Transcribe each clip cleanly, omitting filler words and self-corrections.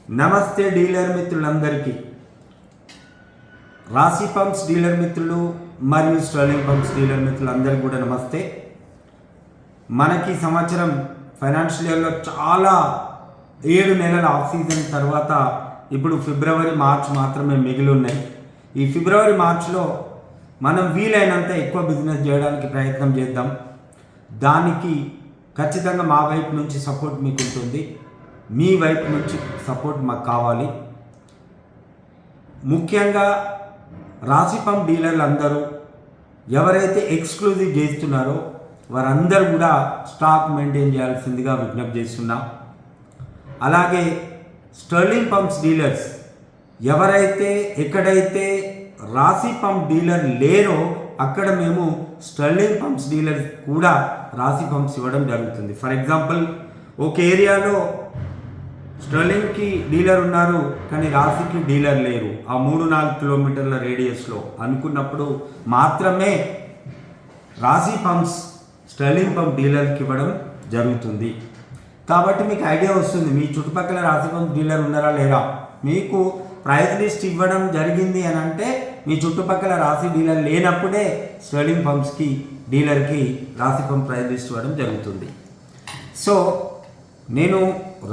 నమస్తే డీలర్ మిత్రులందరికీ. రాశి పంప్స్ డీలర్ మిత్రులు మరియు స్టర్లింగ్ పంప్స్ డీలర్ మిత్రులందరికీ కూడా నమస్తే. మనకి సంవత్సరం ఫైనాన్షియల్ ఇయర్లో చాలా 7 నెలల ఆఫ్ సీజన్ తర్వాత ఇప్పుడు ఫిబ్రవరి మార్చ్ మాత్రమే మిగిలి ఉన్నాయి. ఈ ఫిబ్రవరి మార్చ్లో మనం వీలైనంత ఎక్కువ బిజినెస్ చేయడానికి ప్రయత్నం చేద్దాం. దానికి ఖచ్చితంగా మా వైపు నుంచి సపోర్ట్ మీకు ఉంటుంది, మీ వైపు నుంచి సపోర్ట్ మాకు కావాలి. ముఖ్యంగా రాశి పంప్ డీలర్లు అందరూ ఎవరైతే ఎక్స్క్లూజివ్ చేస్తున్నారో వారందరూ కూడా స్టాక్ మెయింటైన్ చేయాల్సిందిగా విజ్ఞప్తి చేస్తున్నాం. అలాగే స్టర్లింగ్ పంప్స్ డీలర్స్ ఎవరైతే ఎక్కడైతే రాశి పంప్ డీలర్ లేరో అక్కడ మేము స్టర్లింగ్ పంప్స్ డీలర్ కూడా రాశి పంప్స్ ఇవ్వడం జరుగుతుంది. ఫర్ ఎగ్జాంపుల్, ఒక ఏరియాలో స్టర్లింగ్కి డీలర్ ఉన్నారు కానీ రాశికి డీలర్ లేరు, ఆ 3-4 కిలోమీటర్ల రేడియస్లో అనుకున్నప్పుడు మాత్రమే రాశి పంప్స్ స్టర్లింగ్ పంప్ డీలర్కి ఇవ్వడం జరుగుతుంది. కాబట్టి మీకు ఐడియా వస్తుంది, మీ చుట్టుపక్కల రాశి పంప్ డీలర్ ఉన్నారా లేరా. మీకు ప్రైస్ లిస్ట్ ఇవ్వడం జరిగింది అని అంటే మీ చుట్టుపక్కల రాశి డీలర్ లేనప్పుడే స్టర్లింగ్ పంప్స్కి డీలర్కి రాశి పంప్ ప్రైస్ లిస్ట్ ఇవ్వడం జరుగుతుంది. సో నేను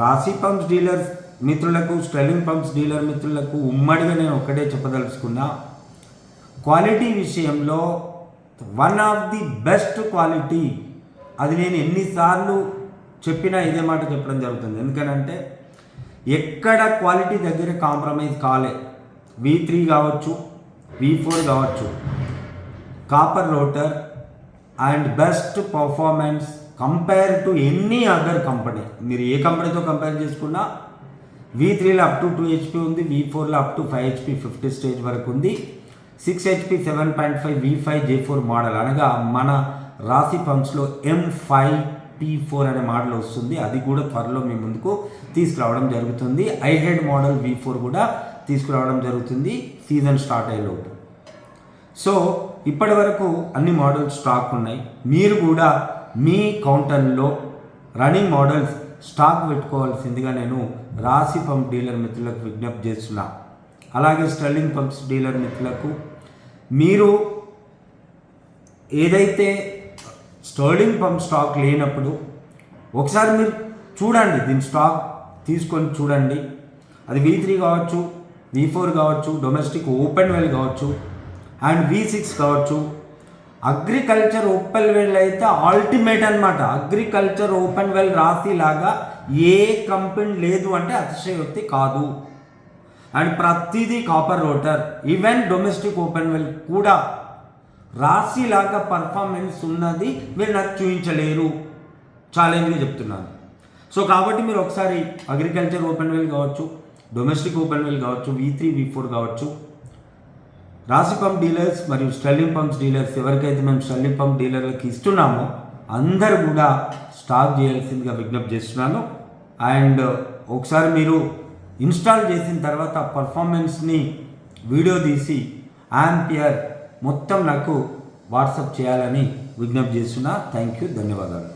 రాశి పంప్స్ డీలర్ మిత్రులకు, స్టర్లింగ్ పంప్స్ డీలర్ మిత్రులకు ఉమ్మడిగా నేను ఒక్కటే చెప్పదలుచుకున్నా, క్వాలిటీ విషయంలో one of the best quality. అది నేను ఎన్నిసార్లు చెప్పినా ఇదే మాట చెప్పడం జరుగుతుంది. ఎందుకనంటే ఎక్కడ క్వాలిటీ దగ్గర కాంప్రమైజ్ కాలే. V3 కావచ్చు, V4 కావచ్చు, copper rotor and best performance compare to any other company. మీరు ఏ కంపెనీతో కంపేర్ చేసుకున్నా V3లో అప్ టు 2 HP ఉంది, V4లో అప్ టు 5 HP 50 స్టేజ్ వరకు ఉంది, 6 HP 7.5 V5 J4 మోడల్ అనగా మన రాశి పంప్స్లో M5P4 అనే మోడల్ వస్తుంది. అది కూడా త్వరలో మీ ముందుకు తీసుకురావడం జరుగుతుంది. ఐహెడ్ మోడల్ V4 కూడా తీసుకురావడం జరుగుతుంది సీజన్ స్టార్ట్ అయ్యేలోపు. సో ఇప్పటి వరకు అన్ని మోడల్స్ స్టాక్ ఉన్నాయి. మీరు కూడా మీ కౌంటర్లో రన్నింగ్ మోడల్స్ స్టాక్ పెట్టుకోవాల్సిందిగా నేను రాశి పంప్ డీలర్ మిత్రులకు విజ్ఞప్తి చేస్తున్నా. అలాగే స్టర్లింగ్ పంప్స్ డీలర్ మిత్రులకు, మీరు ఏదైతే స్టర్లింగ్ పంప్ స్టాక్ లేనప్పుడు ఒకసారి మీరు చూడండి, దీని స్టాక్ తీసుకొని చూడండి. అది V3 కావచ్చు, V4 కావచ్చు, డొమెస్టిక్ ఓపెన్ వెల్ కావచ్చు అండ్ V6 కావచ్చు. అగ్రికల్చర్ ఓపెన్ వెల్ అయితే అల్టిమేట్ అనమాట. అగ్రికల్చర్ ఓపెన్ వెల్ రాశి లాగా ఏ కంపెనీ లేదు అంటే అతిశయోక్తి కాదు. అండ్ ప్రతిదీ copper rotor, even domestic open well కూడా రాశి లాగా పర్ఫార్మెన్స్ ఉన్నది మీరు నాకు చూపించలేరు, ఛాలెంజ్గా చెప్తున్నాను. సో కాబట్టి మీరు ఒకసారి అగ్రికల్చర్ ఓపెన్ వెల్ కావచ్చు, డొమెస్టిక్ ఓపెన్ వెల్ కావచ్చు, V3 V4 కావచ్చు, రాశి పంప్ డీలర్స్ మరియు స్టర్లింగ్ పంప్స్ డీలర్స్ ఎవరికైతే మేము స్టర్లింగ్ పంప్ డీలర్లకి ఇస్తున్నామో అందరూ కూడా స్టాక్ చేయాల్సిందిగా విజ్ఞప్తి చేస్తున్నాను. అండ్ ఒకసారి మీరు ఇన్స్టాల్ చేసిన తర్వాత పర్ఫార్మెన్స్ని వీడియో తీసి ఆంపియర్ మొత్తం నాకు వాట్సాప్ చేయాలని విజ్ఞప్తి చేస్తున్నా. థ్యాంక్ యూ, ధన్యవాదాలు.